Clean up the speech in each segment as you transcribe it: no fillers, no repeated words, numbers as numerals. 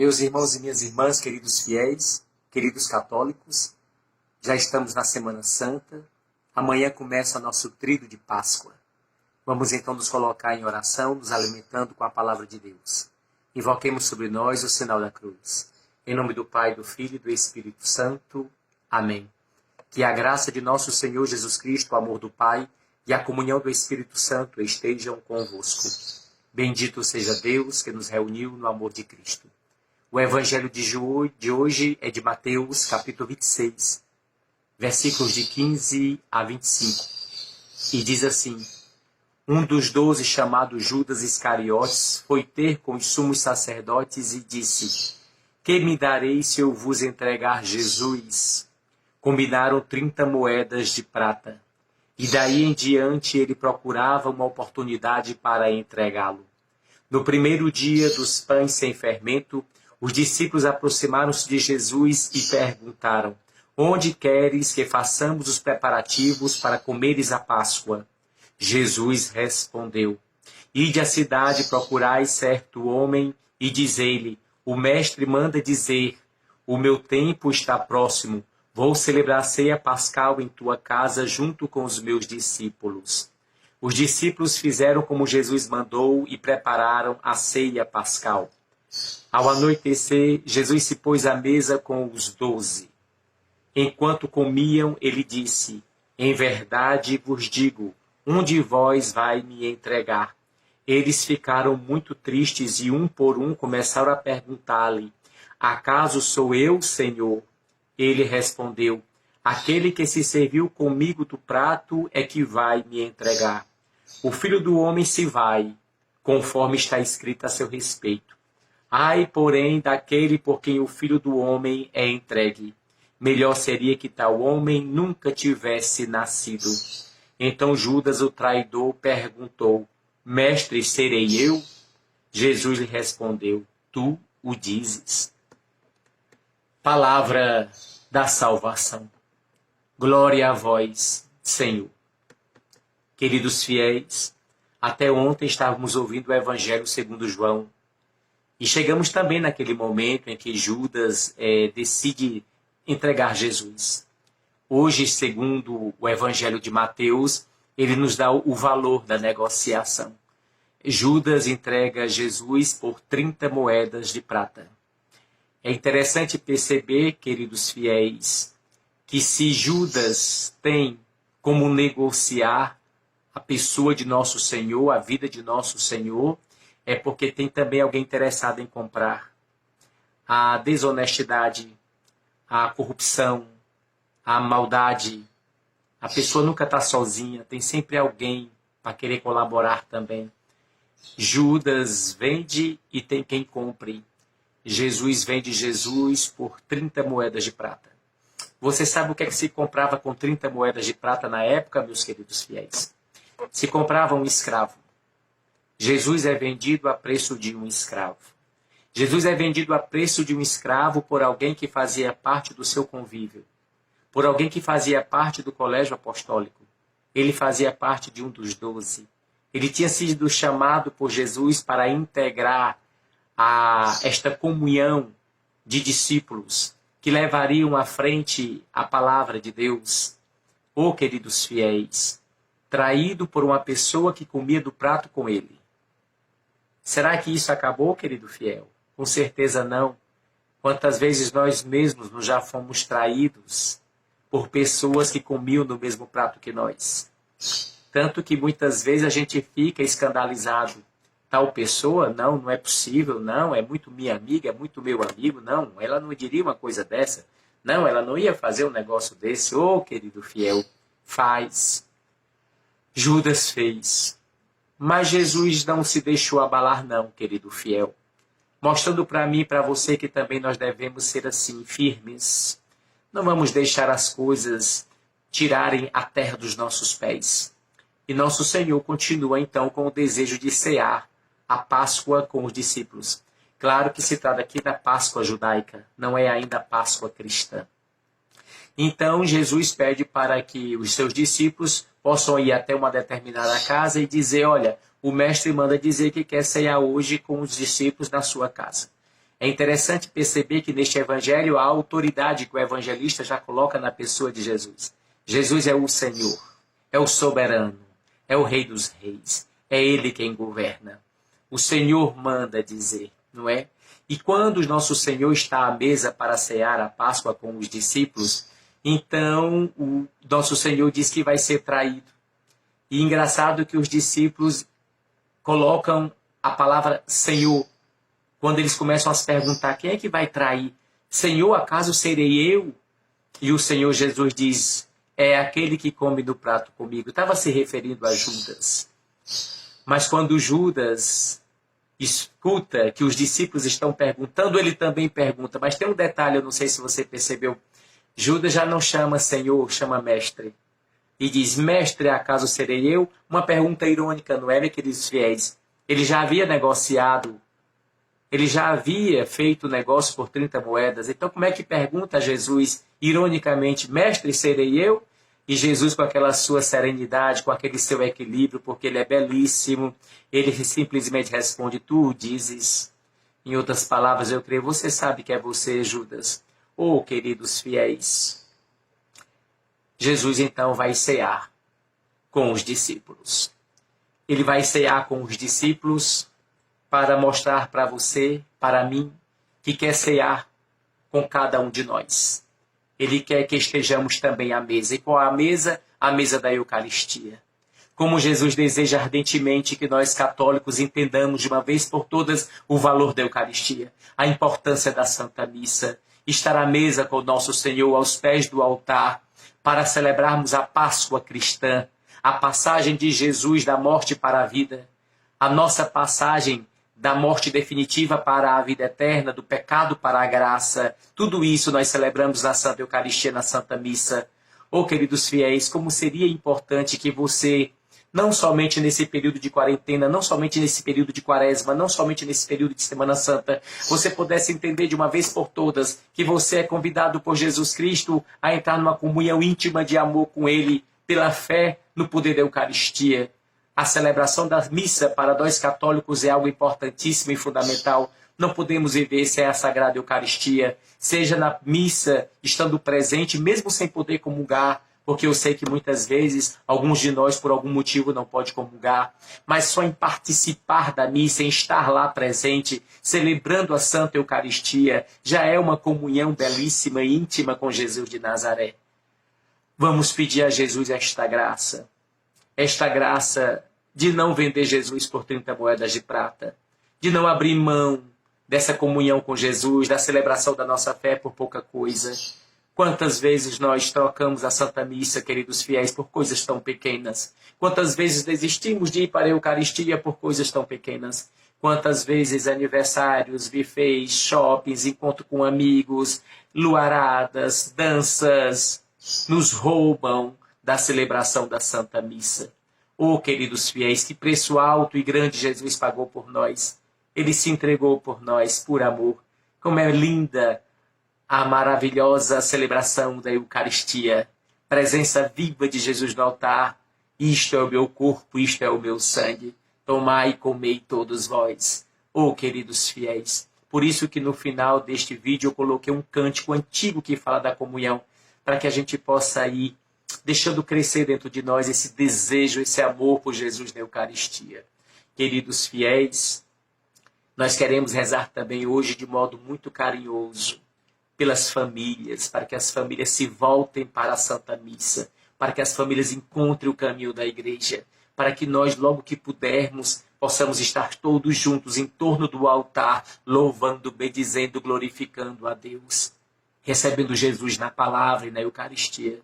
Meus irmãos e minhas irmãs, queridos fiéis, queridos católicos, já estamos na Semana Santa. Amanhã começa nosso tríduo de Páscoa. Vamos então nos colocar em oração, nos alimentando com a palavra de Deus. Invoquemos sobre nós o sinal da cruz. Em nome do Pai, do Filho e do Espírito Santo. Amém. Que a graça de nosso Senhor Jesus Cristo, o amor do Pai e a comunhão do Espírito Santo estejam convosco. Bendito seja Deus que nos reuniu no amor de Cristo. O Evangelho de hoje é de Mateus, capítulo 26, versículos de 15 a 25. E diz assim: Um dos 12, chamado Judas Iscariotes, foi ter com os sumos sacerdotes e disse: Que me dareis se eu vos entregar Jesus? Combinaram 30 moedas de prata. E daí em diante ele procurava uma oportunidade para entregá-lo. No primeiro dia dos pães sem fermento, os discípulos aproximaram-se de Jesus e perguntaram: Onde queres que façamos os preparativos para comeres a Páscoa? Jesus respondeu: Ide à cidade, procurai certo homem e dizei-lhe: O mestre manda dizer: O meu tempo está próximo. Vou celebrar a ceia pascal em tua casa junto com os meus discípulos. Os discípulos fizeram como Jesus mandou e prepararam a ceia pascal. Ao anoitecer, Jesus se pôs à mesa com os 12. Enquanto comiam, ele disse: Em verdade vos digo, um de vós vai me entregar. Eles ficaram muito tristes e um por um começaram a perguntar-lhe: Acaso sou eu, Senhor? Ele respondeu: Aquele que se serviu comigo do prato é que vai me entregar. O Filho do Homem se vai, conforme está escrito a seu respeito. Ai, porém, daquele por quem o Filho do Homem é entregue. Melhor seria que tal homem nunca tivesse nascido. Então Judas, o traidor, perguntou: Mestre, serei eu? Jesus lhe respondeu: Tu o dizes. Palavra da salvação. Glória a vós, Senhor. Queridos fiéis, até ontem estávamos ouvindo o Evangelho segundo João. E chegamos também naquele momento em que Judas decide entregar Jesus. Hoje, segundo o Evangelho de Mateus, ele nos dá o valor da negociação. Judas entrega Jesus por 30 moedas de prata. É interessante perceber, queridos fiéis, que se Judas tem como negociar a pessoa de nosso Senhor, a vida de nosso Senhor, é porque tem também alguém interessado em comprar. A desonestidade, a corrupção, a maldade, a pessoa nunca está sozinha, tem sempre alguém para querer colaborar também. Judas vende e tem quem compre. Jesus vende Jesus por 30 moedas de prata. Você sabe o que é que se comprava com 30 moedas de prata na época, meus queridos fiéis? Se comprava um escravo. Jesus é vendido a preço de um escravo. Jesus é vendido a preço de um escravo por alguém que fazia parte do seu convívio, por alguém que fazia parte do colégio apostólico. Ele fazia parte de um dos 12. Ele tinha sido chamado por Jesus para integrar esta comunhão de discípulos que levariam à frente a palavra de Deus. Oh, queridos fiéis, traído por uma pessoa que comia do prato com ele. Será que isso acabou, querido fiel? Com certeza não. Quantas vezes nós mesmos já fomos traídos por pessoas que comiam no mesmo prato que nós? Tanto que muitas vezes a gente fica escandalizado. Tal pessoa, não é possível, não, é muito minha amiga, é muito meu amigo, não, ela não diria uma coisa dessa, não, ela não ia fazer um negócio desse. Oh, querido fiel, faz. Judas fez. Mas Jesus não se deixou abalar, não, querido fiel. Mostrando para mim e para você que também nós devemos ser assim, firmes. Não vamos deixar as coisas tirarem a terra dos nossos pés. E nosso Senhor continua então com o desejo de cear a Páscoa com os discípulos. Claro que se trata aqui da Páscoa judaica, não é ainda a Páscoa cristã. Então Jesus pede para que os seus discípulos possam ir até uma determinada casa e dizer: olha, o mestre manda dizer que quer cear hoje com os discípulos na sua casa. É interessante perceber que neste evangelho há a autoridade que o evangelista já coloca na pessoa de Jesus. Jesus é o Senhor, é o soberano, é o Rei dos Reis, é Ele quem governa. O Senhor manda dizer, não é? E quando o nosso Senhor está à mesa para cear a Páscoa com os discípulos, então o nosso Senhor diz que vai ser traído. E engraçado que os discípulos colocam a palavra Senhor, quando eles começam a se perguntar, quem é que vai trair? Senhor, acaso serei eu? E o Senhor Jesus diz, é aquele que come do prato comigo. Estava se referindo a Judas. Mas quando Judas escuta que os discípulos estão perguntando, ele também pergunta. Mas tem um detalhe, eu não sei se você percebeu. Judas já não chama Senhor, chama Mestre. E diz, Mestre, acaso serei eu? Uma pergunta irônica, não é, meus queridos fiéis? Ele já havia negociado, ele já havia feito o negócio por 30 moedas. Então como é que pergunta a Jesus, ironicamente, Mestre, serei eu? E Jesus, com aquela sua serenidade, com aquele seu equilíbrio, porque ele é belíssimo, ele simplesmente responde, tu dizes. Em outras palavras, eu creio, você sabe que é você, Judas. Oh, queridos fiéis. Jesus, então, vai cear com os discípulos. Ele vai cear com os discípulos para mostrar para você, para mim, que quer cear com cada um de nós. Ele quer que estejamos também à mesa. E qual a mesa? A mesa da Eucaristia. Como Jesus deseja ardentemente que nós católicos entendamos de uma vez por todas o valor da Eucaristia, a importância da Santa Missa, estar à mesa com o nosso Senhor aos pés do altar, para celebrarmos a Páscoa cristã, a passagem de Jesus da morte para a vida, a nossa passagem da morte definitiva para a vida eterna, do pecado para a graça. Tudo isso nós celebramos na Santa Eucaristia, na Santa Missa. Oh, queridos fiéis, como seria importante que você, não somente nesse período de quarentena, não somente nesse período de quaresma, não somente nesse período de Semana Santa, você pudesse entender de uma vez por todas que você é convidado por Jesus Cristo a entrar numa comunhão íntima de amor com Ele, pela fé no poder da Eucaristia. A celebração da missa para nós católicos é algo importantíssimo e fundamental. Não podemos viver sem a Sagrada Eucaristia, seja na missa, estando presente, mesmo sem poder comungar, porque eu sei que muitas vezes alguns de nós, por algum motivo, não podem comungar, mas só em participar da missa, em estar lá presente, celebrando a Santa Eucaristia, já é uma comunhão belíssima e íntima com Jesus de Nazaré. Vamos pedir a Jesus esta graça de não vender Jesus por 30 moedas de prata, de não abrir mão dessa comunhão com Jesus, da celebração da nossa fé por pouca coisa. Quantas vezes nós trocamos a Santa Missa, queridos fiéis, por coisas tão pequenas? Quantas vezes desistimos de ir para a Eucaristia por coisas tão pequenas? Quantas vezes aniversários, buffets, shoppings, encontro com amigos, luaradas, danças, nos roubam da celebração da Santa Missa. Oh, queridos fiéis, que preço alto e grande Jesus pagou por nós. Ele se entregou por nós, por amor. Como é linda a maravilhosa celebração da Eucaristia. Presença viva de Jesus no altar. Isto é o meu corpo, isto é o meu sangue. Tomai e comei todos vós. Oh, queridos fiéis. Por isso que no final deste vídeo eu coloquei um cântico antigo que fala da comunhão, para que a gente possa ir deixando crescer dentro de nós esse desejo, esse amor por Jesus na Eucaristia. Queridos fiéis, nós queremos rezar também hoje de modo muito carinhoso pelas famílias, para que as famílias se voltem para a Santa Missa, para que as famílias encontrem o caminho da igreja, para que nós, logo que pudermos, possamos estar todos juntos em torno do altar, louvando, bendizendo, glorificando a Deus, recebendo Jesus na palavra e na Eucaristia.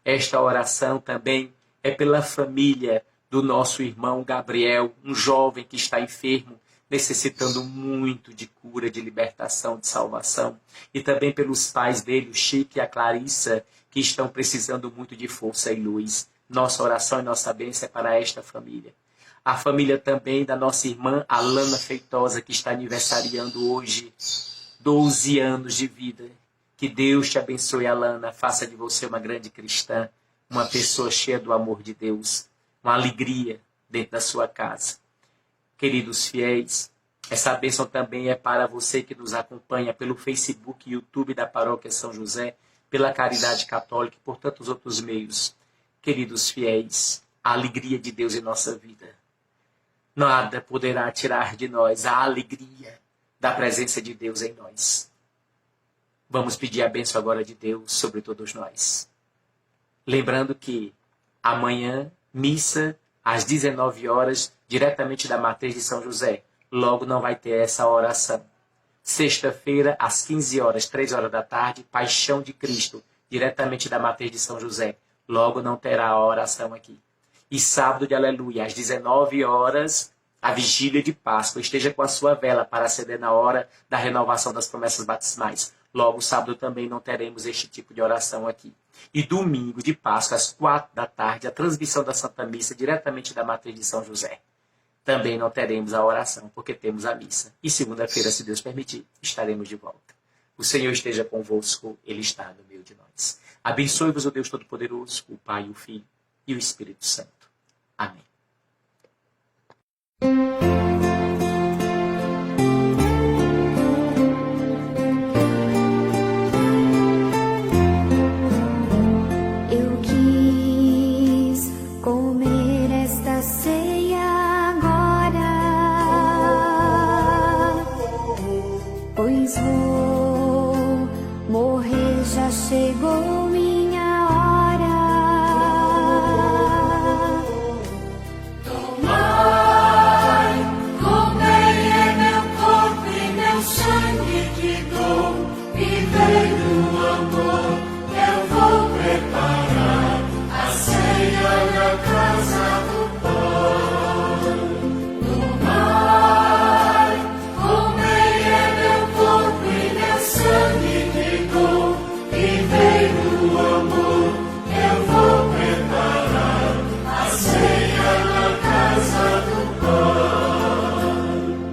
Esta oração também é pela família do nosso irmão Gabriel, um jovem que está enfermo, necessitando muito de cura, de libertação, de salvação. E também pelos pais dele, o Chico e a Clarissa, que estão precisando muito de força e luz. Nossa oração e nossa bênção é para esta família. A família também da nossa irmã Alana Feitosa, que está aniversariando hoje 12 anos de vida. Que Deus te abençoe, Alana, faça de você uma grande cristã, uma pessoa cheia do amor de Deus, uma alegria dentro da sua casa. Queridos fiéis, Essa bênção também é para você que nos acompanha pelo Facebook e YouTube da Paróquia São José, pela Caridade Católica e por tantos outros meios. Queridos fiéis, a alegria de Deus em nossa vida. Nada poderá tirar de nós a alegria da presença de Deus em nós. Vamos pedir a bênção agora de Deus sobre todos nós. Lembrando que amanhã, missa às 19 horas, diretamente da Matriz de São José. Logo não vai ter essa oração. Sexta-feira, às 15 horas, 3 horas da tarde, Paixão de Cristo, diretamente da Matriz de São José. Logo não terá a oração aqui. E sábado de Aleluia, às 19 horas, a vigília de Páscoa. Esteja com a sua vela para acender na hora da renovação das promessas batismais. Logo, sábado também não teremos este tipo de oração aqui. E domingo de Páscoa, às 4 da tarde, a transmissão da Santa Missa, diretamente da Matriz de São José. Também não teremos a oração, porque temos a missa. E segunda-feira, se Deus permitir, estaremos de volta. O Senhor esteja convosco, Ele está no meio de nós. Abençoe-vos o Deus Todo-Poderoso, o Pai, o Filho e o Espírito Santo. Amém. Eu quis comer esta ceia agora, pois vou morrer, já chegou minha hora. Tomai, comei, é meu corpo e meu sangue que dou, vivei no amor, eu vou preparar a ceia na casa do Pai. Tomai, comei, é meu corpo e meu sangue que dou, vivei no amor, eu vou preparar a ceia na casa do Pai.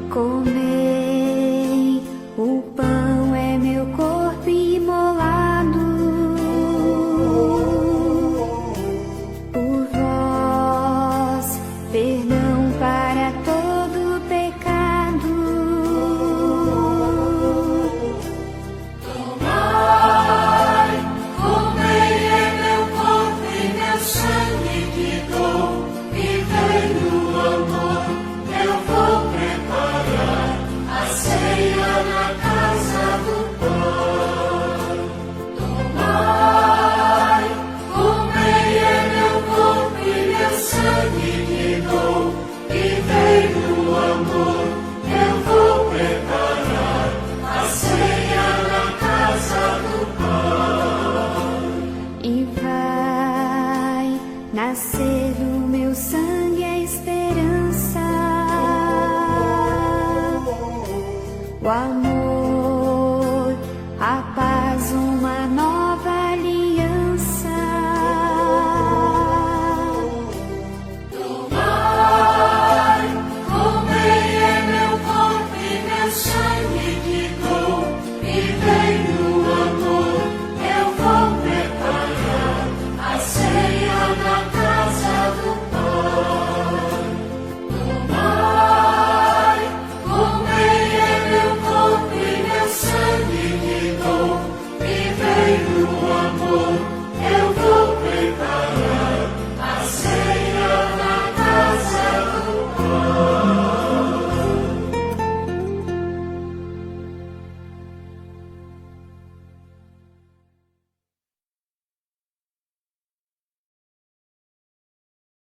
Comei, o pão é meu corpo imolado por vós, perdão para todo pecado. Tomai, comei, é meu corpo e meu sangue que dou, vivei no amor, eu vou preparar a ceia na casa do Pai. Tomai, comei, é meu corpo e meu sangue que dou, vivei no amor, eu vou preparar a ceia na casa do Pai. E vai nascer do meu sangue